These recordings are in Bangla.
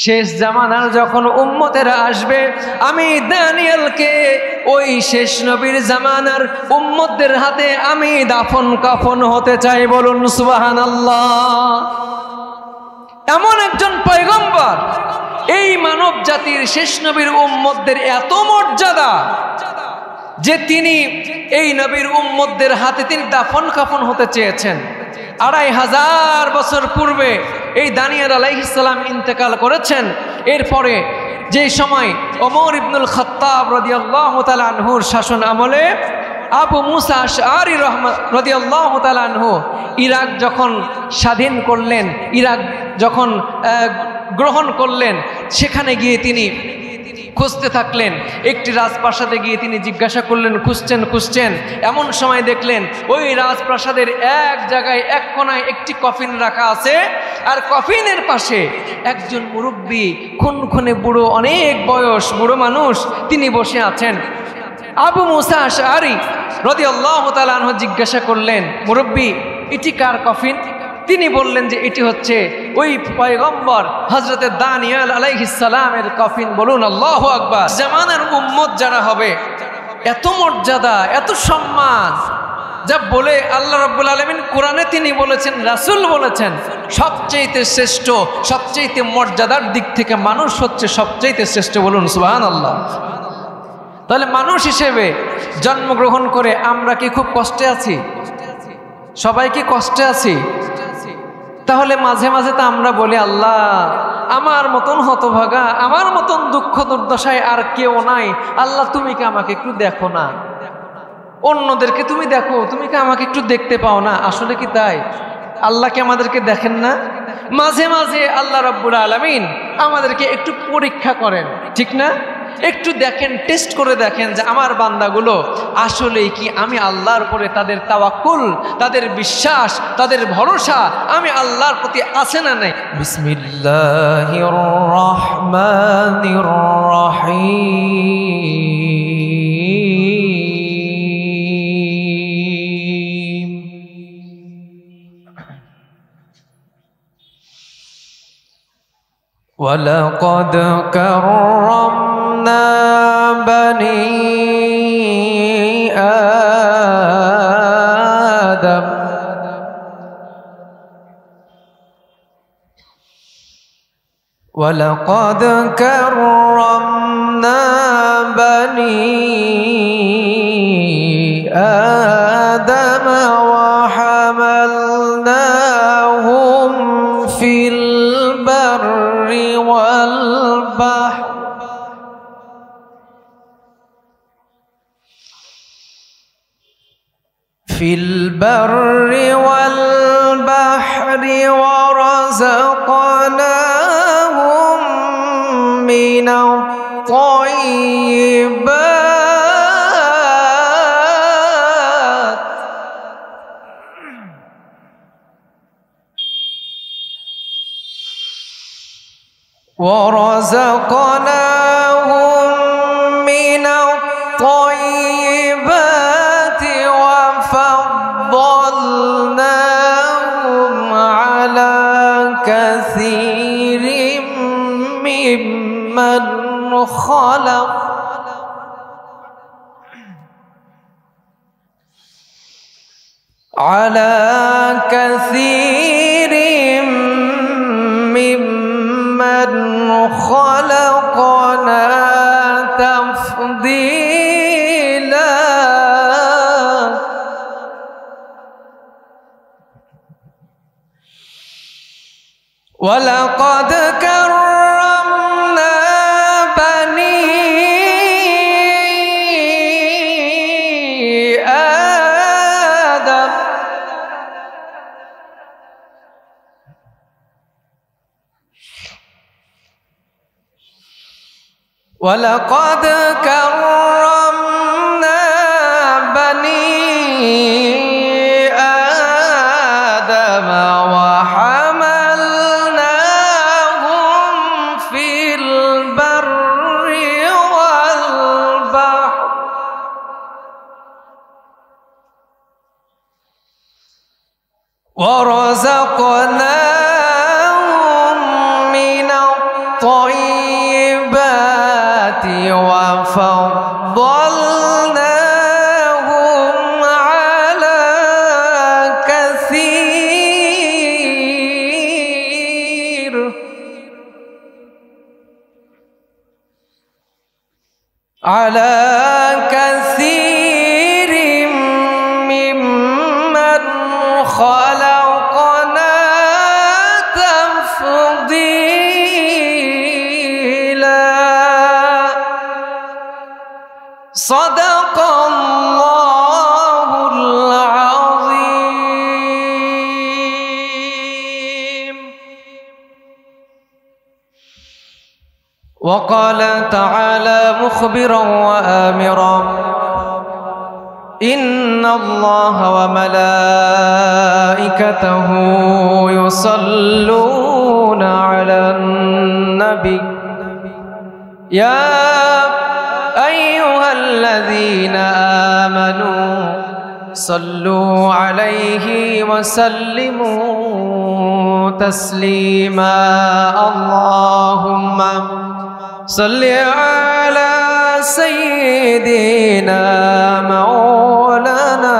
শেষ জামানার যখন উম্মতেরা আসবে, আমি দানিয়েলকে ওই শেষ নবীর জামানার উম্মতদের হাতে আমি দাফন কাফন হতে চাই। বলুন সুবহানাল্লাহ। এমন একজন পয়গম্বর, এই মানব জাতির শেষ নবীর উম্মতদের এত মর্যাদা যে তিনি এই নবীর উম্মতদের হাতে তিনি দাফন কাফন হতে চেয়েছেন। 2500 বছর পূর্বে এই দানিয়েল আলাইহিস সালাম ইন্তেকাল করেছেন। এরপরে যে সময় ওমর ইবনুল খাত্তাব রাদিয়াল্লাহু তাআলা আনহুর শাসন আমলে আবু মুসা আশআরী রাদিয়াল্লাহু তাআলা আনহু ইরাক যখন স্বাধীন করলেন, ইরাক যখন গ্রহণ করলেন, সেখানে গিয়ে তিনি খুঁজতে থাকলেন। একটি রাজপ্রাসাদে গিয়ে তিনি জিজ্ঞাসা করলেন, খুঁজছেন। এমন সময় দেখলেন ওই রাজপ্রাসাদের এক জায়গায় এক কোনায় একটি কফিন রাখা আছে, আর কফিনের পাশে একজন মুরব্বী, খুনখুনে বুড়ো, অনেক বয়স বুড়ো মানুষ, তিনি বসে আছেন। আবু মুসা আশআরী রাদিয়াল্লাহু তাআলা আনহু জিজ্ঞাসা করলেন, মুরব্বী, এটি কার কফিন? তিনি বললেন যে এটি হচ্ছে ওই পয়গম্বর হযরতে দানিয়েল আলাইহিস সালামের কফিন। বলুন আল্লাহু আকবার। জামানার উম্মত যারা হবে, এত মর্যাদা, এত সম্মান, যা বলে আল্লাহ রাব্বুল আলামিন কোরআনে তিনি বলেছেন, রাসূল বলেছেন, সবচেয়ে শ্রেষ্ঠ, সবচেয়ে মর্যাদার দিক থেকে মানুষ হচ্ছে সবচেয়ে শ্রেষ্ঠ। বলুন সুবহানাল্লাহ। তাহলে মানুষ হিসেবে জন্মগ্রহণ করে আমরা কি খুব কষ্টে আছি? সবাই কি কষ্টে আছি? তাহলে মাঝে মাঝে তো আমরা বলি, আল্লাহ আমার মতন হতভাগা, আমার মতন দুঃখ দুর্দশায় আর কেউ নাই, আল্লাহ তুমি কি আমাকে একটু দেখো না? অন্যদেরকে তুমি দেখো, তুমি কি আমাকে একটু দেখতে পাও না? আসলে কি তাই? আল্লাহ কি আমাদেরকে দেখেন না? মাঝে মাঝে আল্লাহ রাব্বুল আলামিন আমাদেরকে একটু পরীক্ষা করেন, ঠিক না? একটু দেখেন, টেস্ট করে দেখেন যে আমার বান্দাগুলো আসলেই কি আমি আল্লাহর উপরে তাদের তাওয়াক্কুল, তাদের বিশ্বাস, তাদের ভরসা আমি আল্লাহর প্রতি আছে না নাই। বিসমিল্লাহির রহমানির রহিম। ওয়ালাকাদ কাররামনা বনি আদম ওয়ালাকাদ কাররামনা বনি আদম ওয়া হামালনাহুম ফিল বাররি ওয়াল বাহর في البر والبحر ورزقناهم من الطيبات ورزقناهم من الطيبات وفضلناهم على كثير ممن خلق على كثير ممن خلقنا تفضيلا ولقد كرمنا بني آدم ولقد كرمنا بني آدم وحملناهم في البر والبحر ورزقناهم من الطيبات وفضلناهم على كثير ممن خلقنا تفضيلا صدق الله العظيم. وقال تعالى مخبرا وآمرا إن الله وملائكته يصلون على النبي يا أيها الذين آمنوا صلوا عليه وسلموا تسليما اللهم صل على سيدنا مولانا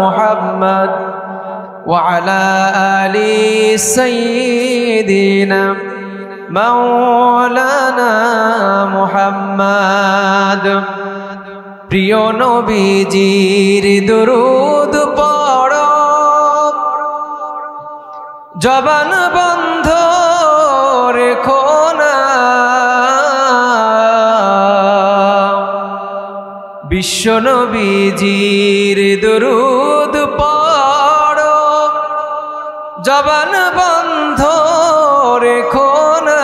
محمد وعلى آل سيدنا مولانا محمد প্রিয় নবীজির দরুদ পড়ো জবান বন্ধ রেখো না বিশ্ব নবীজির দরুদ পড়ো জবান বন্ধ রেখো না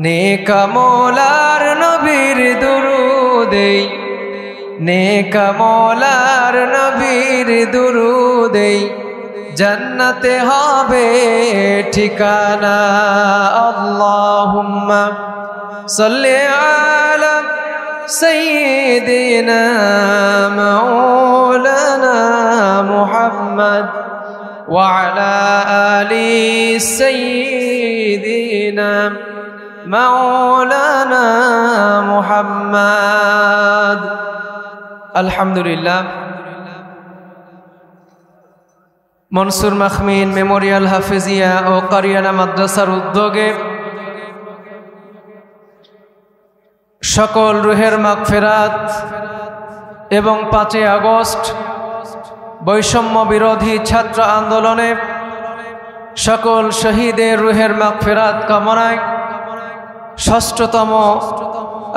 নেক মওলার নবীর দুরুদে নেক মওলার নবীর দুরুদে জান্নাতে হবে ঠিকানা আল্লাহুম্মা সাল্লি আলা সাইয়্যিদিনা মাওলানা মুহাম্মদ ওয়া আলা আলি সাইয়্যিদিনা মাওলানা মুহাম্মদ। আলহামদুলিল্লাহ, মনসুর মাখমিন মেমোরিয়াল হাফেজিয়া ও কারিয়ানা মাদ্রাসার উদ্যোগে সকল রুহের মাগফিরাত এবং 5 আগস্ট বৈষম্য বিরোধী ছাত্র আন্দোলনে সকল শহীদের রুহের মাগফিরাত কামনায় ষষ্ঠতম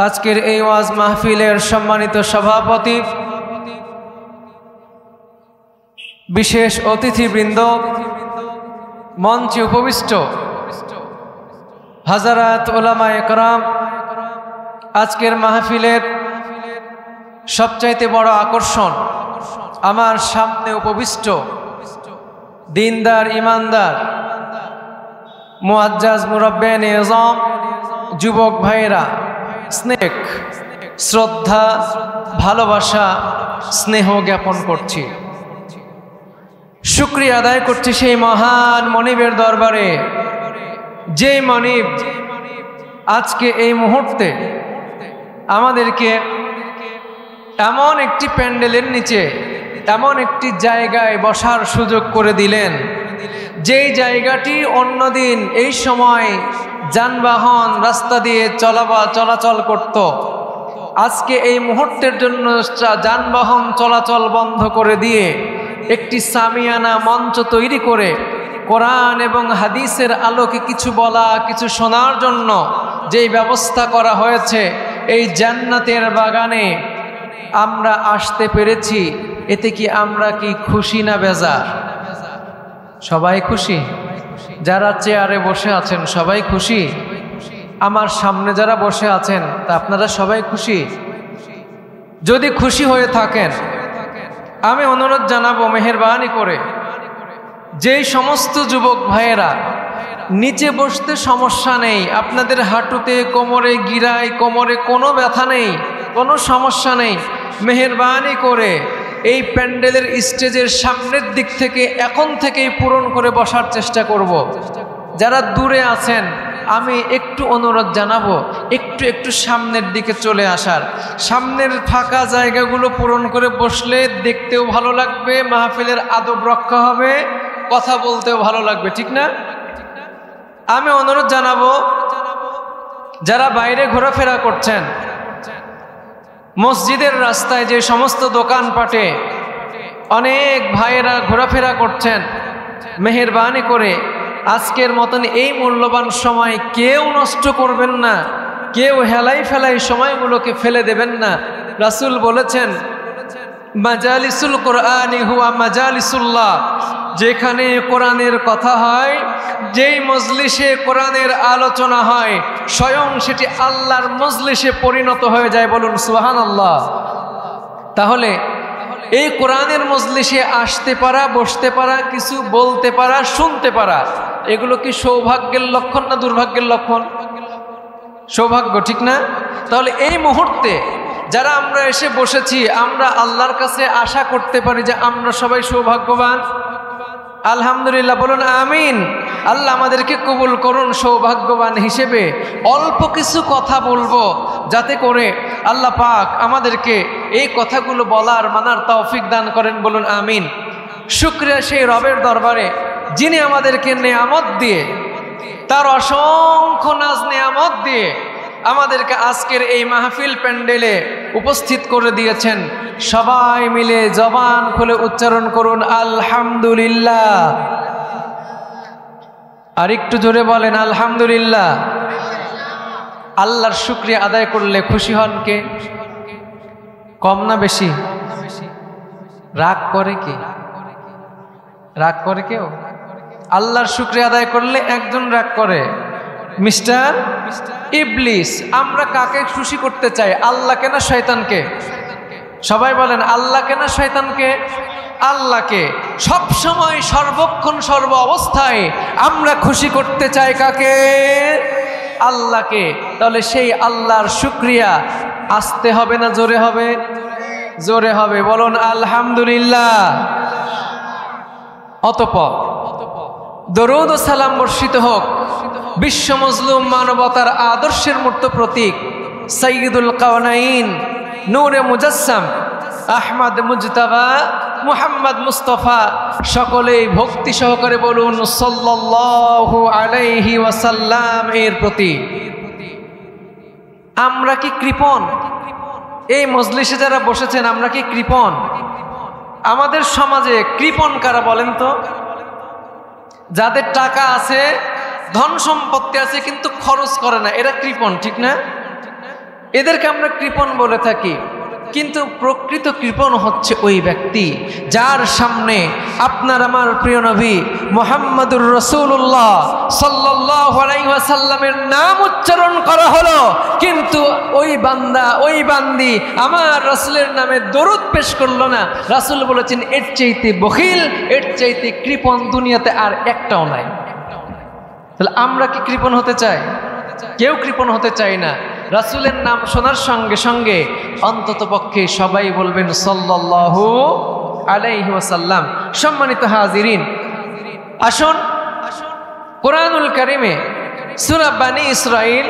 আজকের এই ওয়াজ মাহফিলের সম্মানিত সভাপতি, বিশেষ অতিথিবৃন্দ, মঞ্চে উপবিষ্ট হাজারাত ওলামায়ে কেরাম, আজকের মাহফিলের সবচাইতে বড় আকর্ষণ আমার সামনে উপবিষ্ট দিনদার ইমানদার মুআজ্জাজ মুরাব্বিয়ানে আযম যুবক ভাইরা, স্নেহ শ্রদ্ধা ভালোবাসা স্নেহ জ্ঞাপন করছি, শুকরিয়া আদায় করছি সেই মহান মনিবের দরবারে, যে মনিব আজকে এই মুহূর্তে আমাদেরকে এমন একটি প্যান্ডেলের নিচে এমন একটি জায়গায় বসার সুযোগ করে দিলেন, যেই জায়গাটি অন্যদিন এই সময় যানবাহন রাস্তা দিয়ে চলাচল করত। আজকে এই মুহূর্তের জন্য যানবাহন চলাচল বন্ধ করে দিয়ে একটি সামিয়ানা মঞ্চ তৈরি করে কোরআন এবং হাদিসের আলোকে কিছু বলা, কিছু শোনার জন্য যেই ব্যবস্থা করা হয়েছে, এই জান্নাতের বাগানে আমরা আসতে পেরেছি, এতে কি আমরা কি খুশি না বেজার? সবাই খুশি? যারা চেয়ারে বসে আছেন সবাই খুশি? আমার সামনে যারা বসে আছেন তা আপনারা সবাই খুশি? যদি খুশি হয়ে থাকেন আমি অনুরোধ জানাবো মেহেরবানি করে, যেই সমস্ত যুবক ভাইয়েরা নিচে বসতে সমস্যা নেই, আপনাদের হাঁটুতে, কোমরে, গিরায়, কোমরে কোনো ব্যথা নেই, কোনো সমস্যা নেই, মেহেরবানি করে এই প্যান্ডেলের স্টেজের সামনের দিক থেকে এখন থেকেই পূরণ করে বসার চেষ্টা করব। যারা দূরে আছেন আমি একটু অনুরোধ জানাবো একটু একটু সামনের দিকে চলে আসার। সামনের ফাঁকা জায়গাগুলো পূরণ করে বসলে দেখতেও ভালো লাগবে, মাহফিলের আদব রক্ষা হবে, কথা বলতেও ভালো লাগবে, ঠিক না? আমি অনুরোধ জানাবো যারা বাইরে ঘোরাফেরা করছেন, মসজিদের রাস্তায় যে সমস্ত দোকানপাটে অনেক ভাইয়েরা ঘোরাফেরা করছেন, মেহেরবানি করে আজকের মতন এই মূল্যবান সময় কেউ নষ্ট করবেন না, কেউ হেলাই ফেলাই সময়গুলোকে ফেলে দেবেন না। রাসূল বলেছেন, মাজালিসুল কোরআনি হুয়া মাজালিসুল্লাহ, যেখানে কোরআনের কথা হয়, যেই মজলিসে কোরআনের আলোচনা হয়, স্বয়ং সেটি আল্লাহর মজলিসে পরিণত হয়ে যায়। বলুন সুবহানাল্লাহ। তাহলে এই কোরআনের মজলিসে আসতে পারা, বসতে পারা, কিছু বলতে পারা, শুনতে পারা, এগুলো কি সৌভাগ্যের লক্ষণ না দুর্ভাগ্যের লক্ষণ? সৌভাগ্য, ঠিক না? তাহলে এই মুহূর্তে যারা আমরা এসে বসেছি, আমরা আল্লাহর কাছে আশা করতে পারি যে আমরা সবাই সৌভাগ্যবান। আলহামদুলিল্লাহ, বলুন আমিন। আল্লাহ আমাদেরকে কবুল করুন সৌভাগ্যবান হিসেবে। অল্প কিছু কথা বলবো, যাতে করে আল্লাহ পাক আমাদেরকে এই কথাগুলো বলার মানার তৌফিক দান করেন। বলুন আমিন। শুকরিয়া সেই রবের দরবারে যিনি আমাদেরকে নেয়ামত দিয়ে, তার অসংখ্য নাজ নেয়ামত দিয়ে আমাদেরকে আজকের এই মাহফিল প্যান্ডেলে উপস্থিত করে দিয়েছেন। সবাই মিলে জবান খুলে উচ্চারণ করুন আলহামদুলিল্লাহ। আর একটু জোরে বলেন আলহামদুলিল্লাহ। আল্লাহর শুকরিয়া আদায় করলে খুশি হন কে? কম না বেশি? রাগ করে কি? রাগ করে কেউ? আল্লাহর শুকরিয়া আদায় করলে একজন রাগ করে, মিস্টার ইবলিস। আমরা কাকে খুশি করতে চাই, আল্লাহকে না শয়তানকে? সবাই বলেন আল্লাহকে না শয়তানকে? আল্লাহকে। সব সময়, সর্বক্ষণ, সর্ব অবস্থায় আমরা খুশি করতে চাই কাকে? আল্লাহকে। তাহলে সেই আল্লাহর শুকরিয়া আসতে হবে না জোরে হবে? জোরে হবে। বলুন আলহামদুলিল্লাহ। অতঃপর দরুদ ও সালাম বর্ষিত হোক বিশ্ব মজলুম মানবতার আদর্শের মূর্ত প্রতীক সাইয়্যিদুল কাওনাইন, নূরে মুজাসসাম, আহমদ মুজতাবা, মুহাম্মদ মুস্তাফা। সকলেই ভক্তি সহকারে বলুন সাল্লাল্লাহু আলাইহি ওয়াসাল্লাম এর প্রতি। আমরা কি কৃপণ? এই মজলিসে যারা বসেছেন আমরা কি কৃপণ? আমাদের সমাজে কৃপণ কারা বলেন তো? যাদের টাকা আছে, ধন সম্পত্তি আছে, কিন্তু খরচ করে না, এরা কৃপণ, ঠিক না? এদেরকে আমরা কৃপণ বলে থাকি। কিন্তু প্রকৃত কৃপণ হচ্ছে ওই ব্যক্তি যার সামনে আপনার আমার প্রিয় নবী মুহাম্মদুর রাসূলুল্লাহ সাল্লাল্লাহু আলাইহি ওয়াসাল্লামের নাম উচ্চারণ করা হলো, কিন্তু ওই বান্দা, ওই বান্দি আমার রাসূলের নামে দরুদ পেশ করলো না। রাসূল বলেছেন এর চাইতে বখিল, এর চাইতে কৃপণ দুনিয়াতে আর একটাও নাই। তাহলে আমরা কি কৃপণ হতে চাই? কেউ কৃপণ হতে চাই না। রাসূলের নাম শোনার সঙ্গে সঙ্গে অন্তত পক্ষে সবাই বলবেন সাল্লাল্লাহু আলাইহি ওয়াসাল্লাম। সম্মানিত হাজিরিন, আসুন কোরআনুল কারিমে সূরা বনী ইসরাইল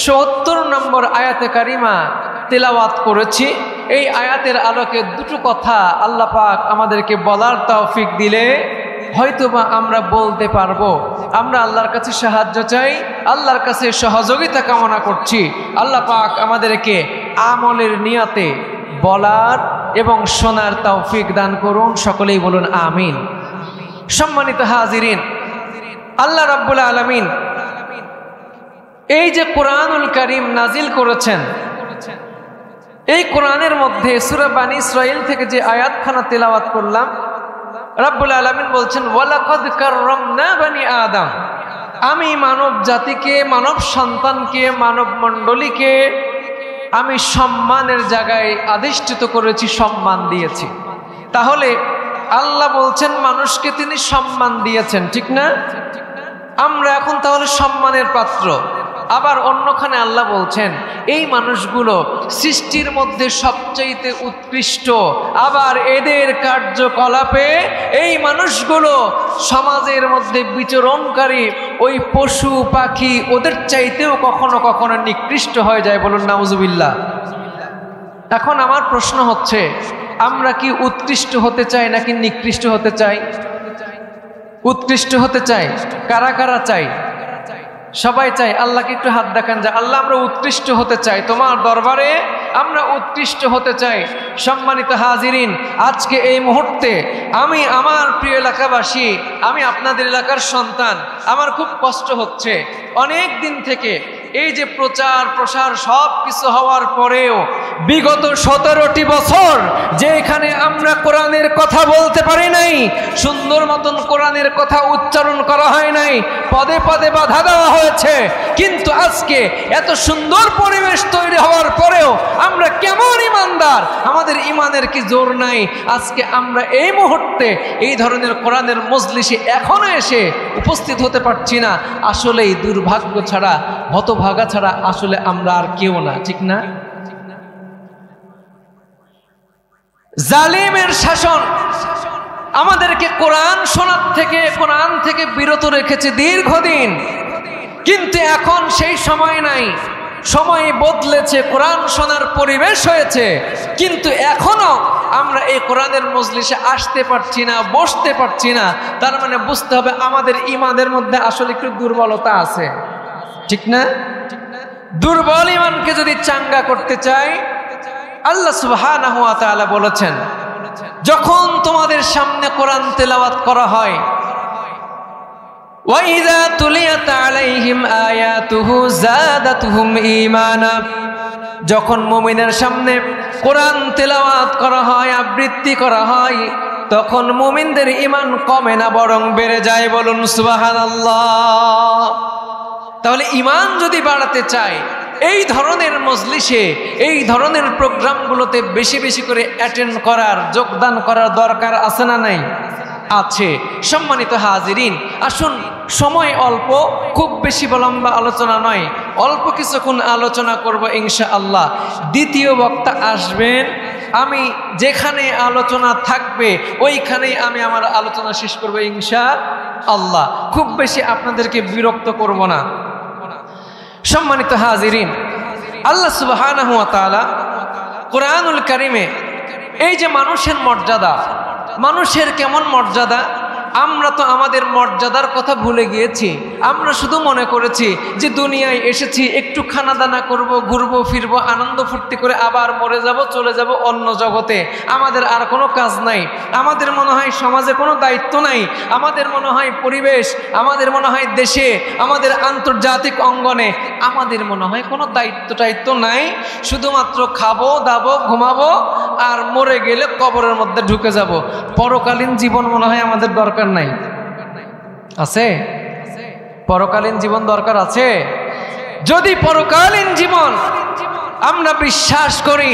৭০ নম্বর আয়াতে কারিমা তেলাওয়াত করেছি। এই আয়াতের আলোকে দুটো কথা আল্লাহ পাক আমাদেরকে বলার তৌফিক দিলে হয়তোবা আমরা বলতে পারবো। আমরা আল্লাহর কাছে সাহায্য চাই, আল্লাহর কাছে সহযোগিতা কামনা করছি। আল্লাহ পাক আমাদেরকে আমলের নিয়তে বলার এবং শোনার তৌফিক দান করুন। সকলেই বলুন আমিন। সম্মানিত হাজিরিন, আল্লাহ রাব্বুল আলামিন এই যে কোরআনুল কারীম নাজিল করেছেন, এই কোরআনের মধ্যে সূরা বনী ইসরাইল থেকে যে আয়াতখানা তেলাওয়াত করলাম, রাব্বুল আলামিন বলছেন ওয়ালাকাদ কাররামনা বনি আদম, আমি মানব জাতিকে, মানব সন্তানকে, মানব মণ্ডলীকে আমি সম্মানের জায়গায় আধিষ্ঠিত করেছি, সম্মান দিয়েছি। তাহলে আল্লাহ বলছেন মানুষকে তিনি সম্মান দিয়েছেন, ঠিক না? আমরা এখন তাহলে সম্মানের পাত্র। আবার অন্যখানে আল্লাহ বলছেন এই মানুষগুলো সৃষ্টির মধ্যে সবচাইতে উৎকৃষ্ট, আবার এদের কার্যকলাপে এই মানুষগুলো সমাজের মধ্যে বিচরণকারী ওই পশু পাখি ওদের চাইতেও কখনো কখনো নিকৃষ্ট হয়ে যায়। বলুন নাউজুবিল্লাহ। এখন আমার প্রশ্ন হচ্ছে, আমরা কি উৎকৃষ্ট হতে চাই নাকি নিকৃষ্ট হতে চাই? উৎকৃষ্ট হতে চাই। কারা কারা চাই? সবাই চাই। আল্লাহকে একটু হাত দেখান যে আল্লাহ আমরা উৎকৃষ্ট হতে চাই, তোমার দরবারে আমরা উৎকৃষ্ট হতে চাই। সম্মানিত হাজিরিন, আজকে এই মুহূর্তে আমি আমার প্রিয় এলাকাবাসী, আমি আপনাদের এলাকার সন্তান, আমার খুব কষ্ট হচ্ছে। অনেক দিন থেকে এই যে প্রচার প্রসার সব কিছু হওয়ার পরেও বিগত 17টি বছর যেখানে আমরা কোরআনের কথা বলতে পারি নাই, সুন্দর মতন কোরআনের কথা উচ্চারণ করা হয় নাই, পদে পদে বাধা দেওয়া হয়েছে, কিন্তু আজকে এত সুন্দর পরিবেশ তৈরি হওয়ার পরেও আমরা কেমন ইমানদার, আমাদের ইমানের কি জোর নাই? আজকে আমরা এই মুহূর্তে এই ধরনের কোরআনের মজলিসে এখনো এসে উপস্থিত হতে পারছি না। আসলেই দুর্ভাগ্য ছাড়া, হতভাগা ছাড়া আসলে আমরা আর কেউ না, ঠিক না? জালিমের শাসন আমাদেরকে কোরআন শোনার থেকে, কোরআন থেকে বিরত রেখেছে দীর্ঘদিন, কিন্তু এখন সেই সময় নাই। সময় বদলেছে, কোরআন শোনার পরিবেশ হয়েছে, কিন্তু এখনো আমরা এই কোরআনের মজলিসে আসতে পারছি না, বসতে পারছি না। তার মানে বুঝতে হবে আমাদের ইমানের মধ্যে আসলে একটু দুর্বলতা আছে, ঠিক না? দুর্বল ইমানকে যদি চাঙ্গা করতে চাই, আল্লাহ সুবহানাহু ওয়া তাআলা বলেছেন, যখন তোমাদের সামনে কোরআন তেলাওয়াত করা হয়, وَإِذَا تُلِيَتْ عَلَيْهِمْ آيَاتُهُ زَادَتْهُمْ ঈমানা, যখন মুমিনের সামনে কোরআন তেলাওয়াত করা হয়, আবৃত্তি করা হয়, তখন মুমিনদের ঈমান কমে না, বরং বেড়ে যায়। বলুন সুবহানাল্লাহ। তাহলে ঈমান যদি বাড়াতে চায়, এই ধরনের মজলিসে, এই ধরনের প্রোগ্রামগুলোতে বেশি বেশি করে অ্যাটেন্ড করার, যোগদান করার দরকার আছে না নাই? আছে। সম্মানিত হাজিরিন, আসুন, সময় অল্প, খুব বেশি লম্বা আলোচনা নয়, অল্প কিছুক্ষণ আলোচনা করব ইনশাআল্লাহ। দ্বিতীয় বক্তা আসবেন, আমি যেখানে আলোচনা থাকবে ওইখানেই আমি আমার আলোচনা শেষ করব ইনশাআল্লাহ। খুব বেশি আপনাদেরকে বিরক্ত করব না। সম্মানিত হাজিরিন, আল্লাহ সুবহানাহু ওয়া তাআলা কোরআনুল কারীমে এই যে মানুষের মর্যাদা, মানুষের কেমন মর্যাদা, আমরা তো আমাদের মর্যাদার কথা ভুলে গিয়েছি। আমরা শুধু মনে করেছি যে দুনিয়ায় এসেছি, একটু খানা দানা করব, ঘুরবো ফিরবো, আনন্দ ফুর্তি করে আবার মরে যাব, চলে যাব অন্য জগতে, আমাদের আর কোনো কাজ নাই। আমাদের মনে হয় সমাজে কোনো দায়িত্ব নাই, আমাদের মনে হয় পরিবেশ, আমাদের মনে হয় দেশে, আমাদের আন্তর্জাতিক অঙ্গনে আমাদের মনে হয় কোনো দায়িত্ব নাই, শুধুমাত্র খাবো দাবো ঘুমাবো আর মরে গেলে কবরের মধ্যে ঢুকে যাব। পরকালীন জীবন মনে হয় আমাদের দরকার নাই। আছে? পরকালীন জীবন দরকার আছে? যদি পরকালীন জীবন আমরা বিশ্বাস করি,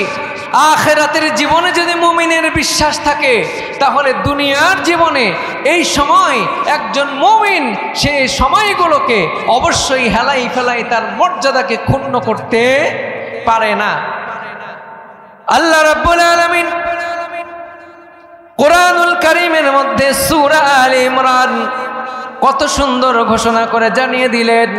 আখিরাতের জীবনে যদি মুমিনের বিশ্বাস থাকে, তাহলে দুনিয়ার জীবনে এই সময় একজন মুমিন সে সময়গুলোকে অবশ্যই হেলাই ফেলাই তার মর্যাদাকে ক্ষুণ্ণ করতে পারে না। আল্লাহ রাব্বুল আলামিন কোরআনুল কারীমের মধ্যে সূরা আলে ইমরান কত সুন্দর ঘোষণা করে জানিয়ে দিলেন,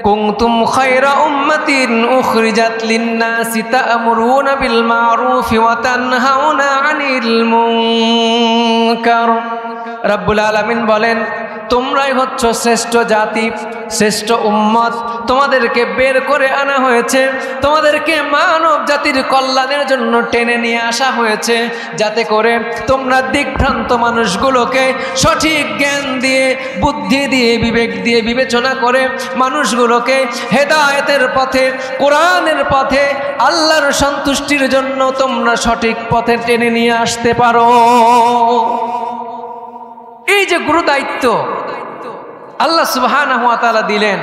কুনতুম খায়রা উম্মাতিন উখরিজাত লিন-নাসি তা'মুরুনা বিল মা'রুফি ওয়া তানহাউনা আনিল মুনকার। রাব্বুল আলামিন বলেন, তোমরাই হচ্ছ শ্রেষ্ঠ জাতি, শ্রেষ্ঠ উম্মত, তোমাদেরকে বের করে আনা হয়েছে, তোমাদেরকে মানব জাতির কল্যাণের জন্য টেনে নিয়ে আসা হয়েছে, যাতে করে তোমরা দিকভ্রান্ত মানুষগুলোকে সঠিক জ্ঞান দিয়ে, বুদ্ধি দিয়ে, বিবেক দিয়ে বিবেচনা করে মানুষগুলোকে হেদায়েতের পথে, কোরআনের পথে, আল্লাহর সন্তুষ্টির জন্য তোমরা সঠিক পথে টেনে নিয়ে আসতে পারো। এই যে গুরু দায়িত্ব আল্লাহ সুবহানাহু ওয়া তাআলা দিলেন,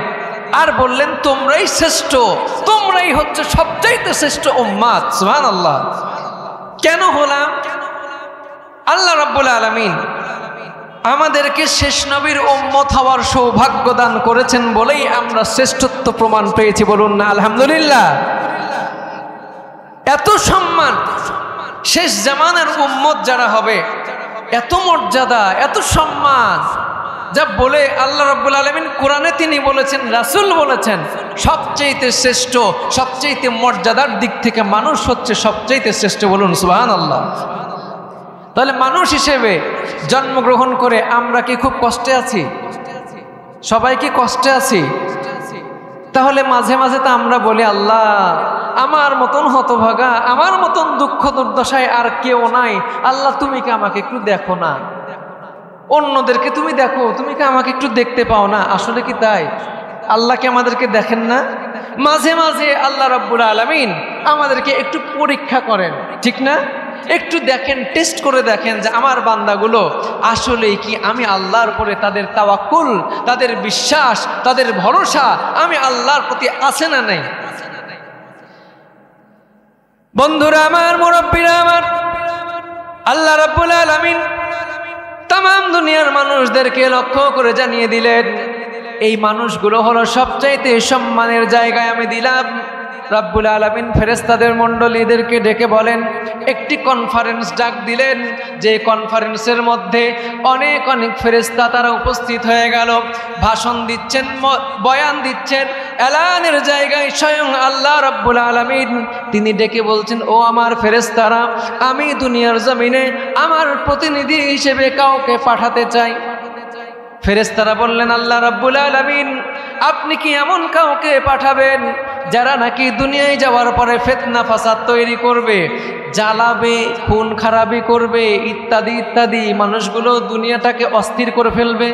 আর বললেন তোমরাই শ্রেষ্ঠ, তোমরাই হচ্ছে সবচাইতে শ্রেষ্ঠ উম্মাত। সুবহানাল্লাহ। কেন হলাম? আল্লাহ রাব্বুল আলামিন আমাদেরকে শেষ নবীর উম্মত হওয়ার সৌভাগ্য দান করেছেন বলেই আমরা শ্রেষ্ঠত্ব প্রমাণ পেয়েছি। বলুন না আলহামদুলিল্লাহ। এত সম্মান, শেষ জামানার উম্মত যারা হবে, এত মর্যাদা, এত সম্মান, যা বলে আল্লাহ রাব্বুল আলামিন কোরআনে তিনি বলেছেন, রাসূল বলেছেন, সবচেয়ে শ্রেষ্ঠ, সবচেয়ে মর্যাদার দিক থেকে মানুষ হচ্ছে সবচেয়ে শ্রেষ্ঠ। বলুন সুবহানাল্লাহ। তাহলে মানুষ হিসেবে জন্মগ্রহণ করে আমরা কি খুব কষ্টে আছি? সবাই কি কষ্টে আছি? তাহলে মাঝে মাঝে তো আমরা বলি, আল্লাহ আমার মতন হতভাগা, আমার মতন দুঃখ দুর্দশায় আর কেউ নাই, আল্লাহ তুমি কি আমাকে একটু দেখো না, অন্যদেরকে তুমি দেখো, তুমি কি আমাকে একটু দেখতে পাও না? আসলে কি তাই? আল্লাহ কি আমাদেরকে দেখেন না? মাঝে মাঝে আল্লাহ রাব্বুল আলামিন আমাদেরকে একটু পরীক্ষা করেন, ঠিক না? একটু দেখেন, টেস্ট করে দেখেন যে আমার বান্দাগুলো আসলেই কি আমি আল্লাহর উপরে তাদের তাওয়াক্কুল, তাদের বিশ্বাস, তাদের ভরসা আমি আল্লাহর প্রতি আছে না নাই। বন্ধুরা আমার, মুরব্বীরা আমার, আল্লাহ রাব্বুল আলামিন তাম দুনিয়ার মানুষদেরকে লক্ষ্য করে জানিয়ে দিলেন, এই মানুষগুলো হলো সবচাইতে সম্মানের জায়গায় আমি দিলাম। রাব্বুল আলামিন ফেরেশতাদের মণ্ডলীদেরকে ডেকে বলেন, একটি কনফারেন্স ডাক দিলেন, যে কনফারেন্সের মধ্যে অনেক অনেক ফেরেশতা তারা উপস্থিত হয়ে গেল, ভাষণ দিচ্ছেন, বয়ান দিচ্ছেন, এলানের জায়গায় স্বয়ং আল্লাহ রাব্বুল আলামিন তিনি ডেকে বলছেন, ও আমার ফেরেশতারা, আমি দুনিয়ার জমিনে আমার প্রতিনিধি হিসেবে কাউকে পাঠাতে চাই। ফেরেশতারা বললেন, আল্লাহ রাব্বুল আলামিন আপনি কি এমন কাউকে পাঠাবেন যারা নাকি দুনিয়ায় যাওয়ার পরে ফিতনা ফাসাদ তৈরি করবে, জ্বালাবে, খুন খারাপি করবে, ইত্যাদি ইত্যাদি, মানুষগুলো দুনিয়াটাকে অস্থির করে ফেলবে?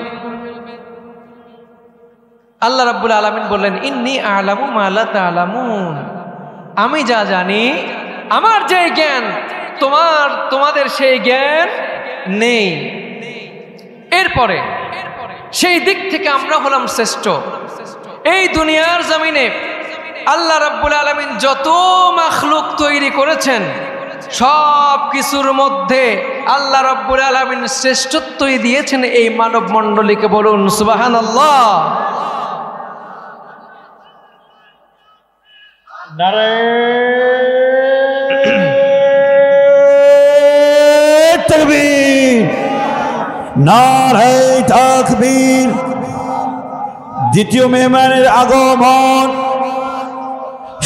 আল্লাহ রাব্বুল আলামিন বললেন, ইন্নী আ'লামু মা লা তা'লামুন, আমি যা জানি, আমার যে জ্ঞান তোমাদের সেই জ্ঞান নেই। এরপরে সেই দিক থেকে আমরা হলাম শ্রেষ্ঠ। এই দুনিয়ার জমিনে আল্লাহ রাব্বুল আলামিন যত মাখলুক তৈরি করেছেন, সব কিছুর মধ্যে আল্লাহ রাব্বুল আলামিন শ্রেষ্ঠত্বই দিয়েছেন এই মানব মণ্ডলীকে। বলুন সুবহানাল্লাহ। নারে তাকবীর, নারে তাকবীর। দ্বিতীয় মেহমানের আগমন,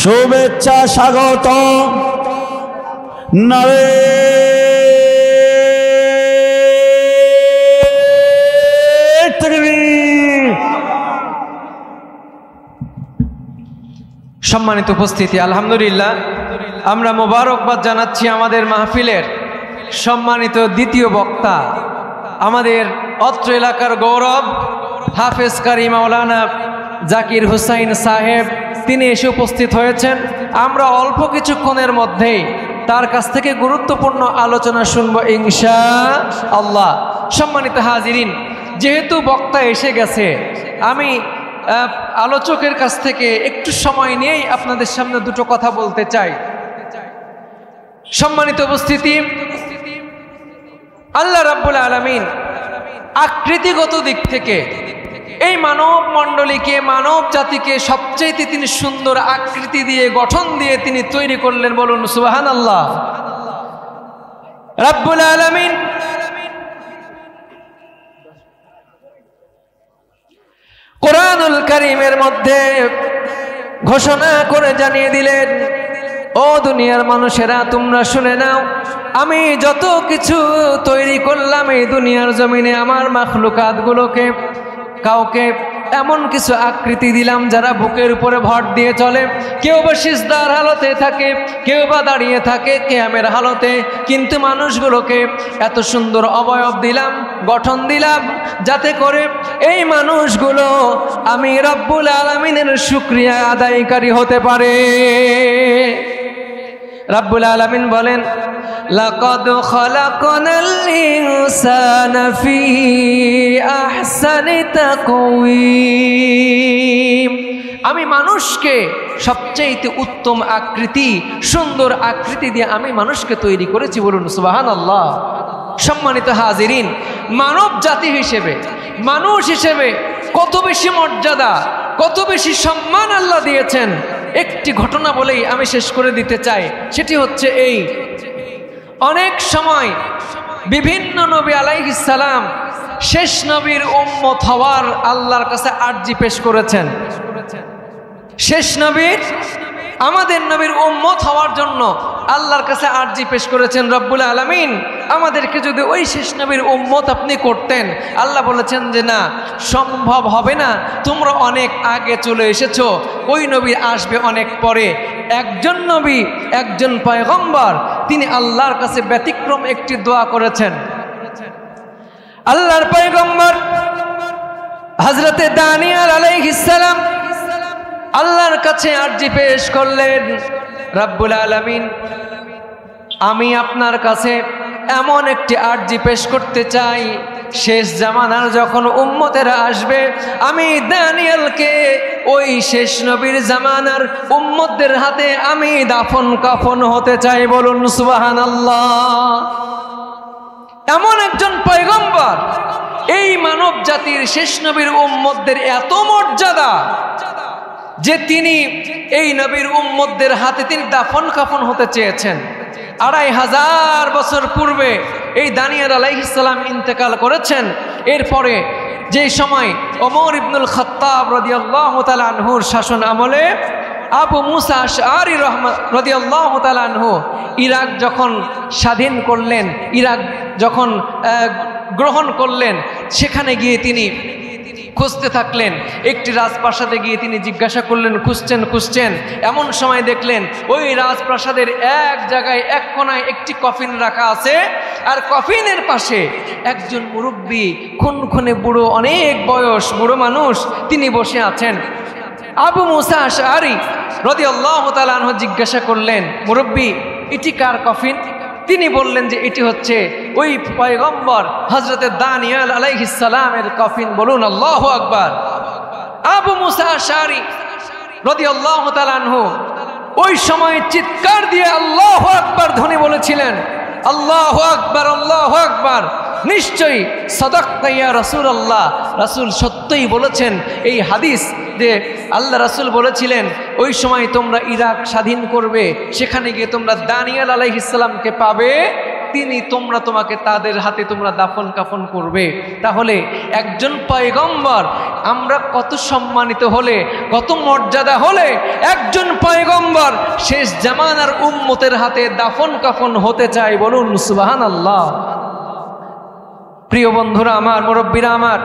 শুভেচ্ছা, স্বাগত। নারে তাকবীর। সম্মানিত উপস্থিতি, আলহামদুলিল্লাহ আমরা মোবারকবাদ জানাচ্ছি আমাদের মাহফিলের সম্মানিত দ্বিতীয় বক্তা, আমাদের অত্র এলাকার গৌরব হাফেজ কারি মাওলানা জাকির হুসাইন সাহেব। তিনি এসে উপস্থিত হয়েছেন। আমরা অল্প কিছুক্ষণের মধ্যেই তার কাছ থেকে গুরুত্বপূর্ণ আলোচনা শুনবো ইনশাআল্লাহ। সম্মানিত হাজিরিন, যেহেতু বক্তা এসে গেছে, আমি আলোচকের কাছ থেকে একটু সময় নিয়েই আপনাদের সামনে দুটো কথা বলতে চাই। সম্মানিত উপস্থিতি, আল্লাহ রাব্বুল আলামিন আকৃতিগত দিক থেকে এই মানব মণ্ডলীকে, মানব জাতিকে সবচেয়ে তিনি সুন্দর আকৃতি দিয়ে, গঠন দিয়ে তিনি তৈরি করলেন। বলুন সুবহানাল্লাহ। রাব্বুল আলামিন কোরআনুল কারীমের মধ্যে ঘোষণা করে জানিয়ে দিলেন, ও দুনিয়ার মানুষেরা তোমরা শুনে নাও, আমি যত কিছু তৈরি করলাম এই দুনিয়ার জমিনে, আমার মাখলুকাতগুলোকে কাউকে এমন কিছু আকৃতি দিলাম যারা বুকের উপরে ভর দিয়ে চলে, কেউ বা সিজদার হালতে থাকে, কেউ বা দাঁড়িয়ে থাকে কিয়ামের হালতে, কিন্তু মানুষগুলোকে এত সুন্দর অবয়ব দিলাম, গঠন দিলাম, যাতে করে এই মানুষগুলো আমি রব্বুল আলামিনের শুকরিয়া আদায়কারী হতে পারে। রব্বুল আলামিন বলেন, লাকাদ খালাকনাল ইনসানা ফি আহসানি তাকওয়িম, আমি মানুষকে সবচেয়ে উত্তম আকৃতি, সুন্দর আকৃতি দিয়ে আমি মানুষকে তৈরি করেছি। বলুন সুবহানাল্লাহ। সম্মানিত হাজিরিন, মানব জাতি হিসেবে, মানুষ হিসেবে কত বেশি মর্যাদা, কত বেশি সম্মান আল্লাহ দিয়েছেন, একটি ঘটনা বলেই আমি শেষ করে দিতে চাই। সেটি হচ্ছে এই, অনেক সময় বিভিন্ন নবী আলাইহিস সালাম শেষ নবীর উম্মত হওয়ার আল্লাহর কাছে আরজি পেশ করেছেন। শেষ নবীর, আমাদের নবীর উম্মত হওয়ার জন্য আল্লাহর কাছে আরজি পেশ করেছেন। রব্বুল আলামিন আমাদেরকে যদি ওই শেষ নবীর উম্মত আপনি করতেন, আল্লাহ বলেছেন যে না, সম্ভব হবে না, তোমরা অনেক আগে চলে এসেছো, ওই নবী আসবে অনেক পরে। একজন নবী, একজন পয়গম্বর, তিনি আল্লাহর কাছে ব্যতিক্রম একটি দোয়া করেছেন। আল্লাহর পয়গম্বর হযরতে দানিয়েল আলাইহিস সালাম আল্লাহর কাছে আরজি পেশ করলেন, রব্বুল আলামিন আমি আপনার কাছে এমন একটি আরজি পেশ করতে চাই, শেষ জামানার যখন উম্মতেরা আসবে, আমি দানিয়েলকে ওই শেষ নবীর জামানার উম্মতদের হাতে আমি দাফন কাফন হতে চাই। বলুন সুবহানাল্লাহ। এমন একজন পয়গম্বর, এই মানব জাতির শেষ নবীর উম্মতদের এত মর্যাদা যে তিনি এই নবীর উম্মতদের হাতে তিনি দাফন কাফন হতে চেয়েছেন। 2500 বছর পূর্বে এই দানিয়েল আলাইহিস সালাম ইন্তেকাল করেছেন। এরপরে যে সময় ওমর ইবনুল খাত্তাব রাদিয়াল্লাহু তাআলা আনহুর শাসন আমলে আবু মুসা আশআরী রাদিয়াল্লাহু তাআলা আনহু ইরাক যখন স্বাধীন করলেন, ইরাক যখন গ্রহণ করলেন, সেখানে গিয়ে তিনি খুঁজতে থাকলেন। একটি রাজপ্রাসাদে গিয়ে তিনি জিজ্ঞাসা করলেন, খুঁজছেন। এমন সময় দেখলেন ওই রাজপ্রাসাদের এক জায়গায় এক কোণায় একটি কফিন রাখা আছে, আর কফিনের পাশে একজন মুরব্বী, খুনখুনে বুড়ো, অনেক বয়স বুড়ো মানুষ, তিনি বসে আছেন। আবু মুসা আশআরী রাদিয়াল্লাহু তাআলা আনহু জিজ্ঞাসা করলেন, মুরব্বী এটি কার কফিন? তিনি বললেন যে এটি হচ্ছে ওই পয়গম্বর হযরতে দানিয়েল আলাইহিস সালামের কফিন। বলুন আল্লাহু আকবার। আবু মুসা আশআরী রাদিয়াল্লাহু তাআলা আনহু ওই সময় চিৎকার দিয়ে আল্লাহু আকবার ধ্বনি বলেছিলেন, আল্লাহু আকবার, আল্লাহু আকবার, নিশ্চয়ই সাদাক্তা ইয়া রাসূলুল্লাহ, রাসূল সত্যই বলেছেন। এই হাদিস যে আল্লাহ রাসূল বলেছিলেন ওই সময় তোমরা ইরাক স্বাধীন করবে, সেখানে গিয়ে তোমরা দানিয়েল আলাইহিস সালামকে পাবে, তোমাকে তাদের হাতে তোমরা দাফন কাফন করবে। তাহলে একজন পয়গম্বর, আমরা কত সম্মানিত হলে, কত মর্যাদা হলে একজন পয়গম্বর শেষ জামানার উম্মতের হাতে দাফন কাফন হতে চাই। বলুন সুবহানাল্লাহ। প্রিয় বন্ধুরা আমার, মুরব্বীরা আমার,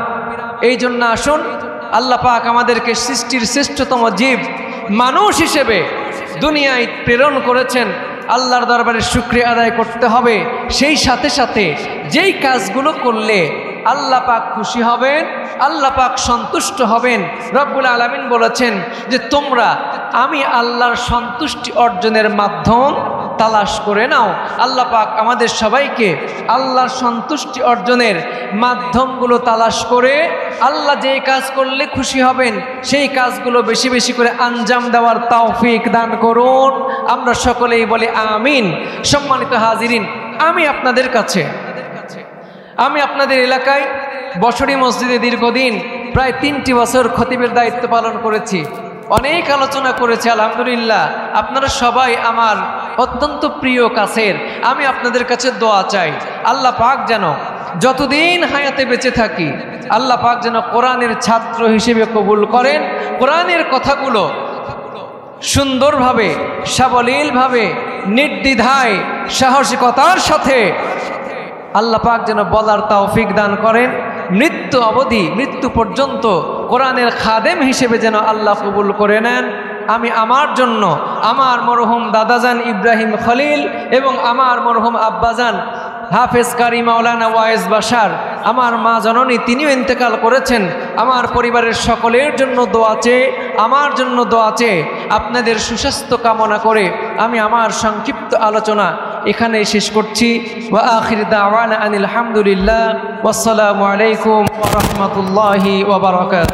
এই জন্য আসুন আল্লাহ পাক আমাদেরকে সৃষ্টির শ্রেষ্ঠতম জীব মানুষ হিসেবে দুনিয়ায় প্রেরণ করেছেন। আল্লাহর দরবারে শুকরিয়া আদায় করতে হবে। সেই সাথে সাথে যেই কাজগুলো করলে আল্লাহ পাক খুশি হবেন, আল্লাহ পাক সন্তুষ্ট হবেন, রব্বুল আলামিন বলেছেন যে তোমরা আমি আল্লাহর সন্তুষ্টি অর্জনের মাধ্যম তালাশ করে নাও। আল্লাহ পাক আমাদের সবাইকে আল্লাহর সন্তুষ্টি অর্জনের মাধ্যমগুলো তালাশ করে আল্লাহ যেই কাজ করলে খুশি হবেন সেই কাজগুলো বেশি বেশি করে আঞ্জাম দেওয়ার তৌফিক দান করুন। আমরা সকলেই বলি আমিন। সম্মানিত হাজিরিন, আমি আপনাদের এলাকায় বছরী মসজিদে দীর্ঘদিন প্রায় 3টি বছর খতিবের দায়িত্ব পালন করেছি। অনেক আলোচনা করেছি, আলহামদুলিল্লাহ। আপনারা সবাই আমার অত্যন্ত প্রিয় কাছের। আমি আপনাদের কাছে দোয়া চাই, আল্লাহ পাক যেন যতদিন হায়াতে বেঁচে থাকি আল্লাহ পাক যেন কোরআনের ছাত্র হিসেবে কবুল করেন। কোরআনের কথাগুলো সুন্দরভাবে, সাবলীলভাবে, নির্দ্বিধায়, সাহসিকতার সাথে আল্লাহ পাক যেন বলার তৌফিক দান করেন। মৃত্যু অবধি, মৃত্যু পর্যন্ত কোরআনের খাদেম হিসেবে যেন আল্লাহ কবুল করে নেন। আমি আমার জন্য, আমার মরহুম দাদাজান ইব্রাহিম খলিল এবং আমার মরহুম আব্বাজান হাফেজ কারি মাওলানা ওয়াইজ বাশার, আমার মা জননী, তিনিও ইন্তেকাল করেছেন। আমার পরিবারের সকলের জন্য দোয়া চেয়ে, আমার জন্য দোয়া চেয়ে, আপনাদের সুস্বাস্থ্য কামনা করে আমি আমার সংক্ষিপ্ত আলোচনা এখানে শেষ করছি। ওয়া আখির দাওয়ানা আনিল হামদুলিল্লাহ, ওয়াসসালামু আলাইকুম ওয়া রাহমাতুল্লাহি ওয়া বারাকাতুহু।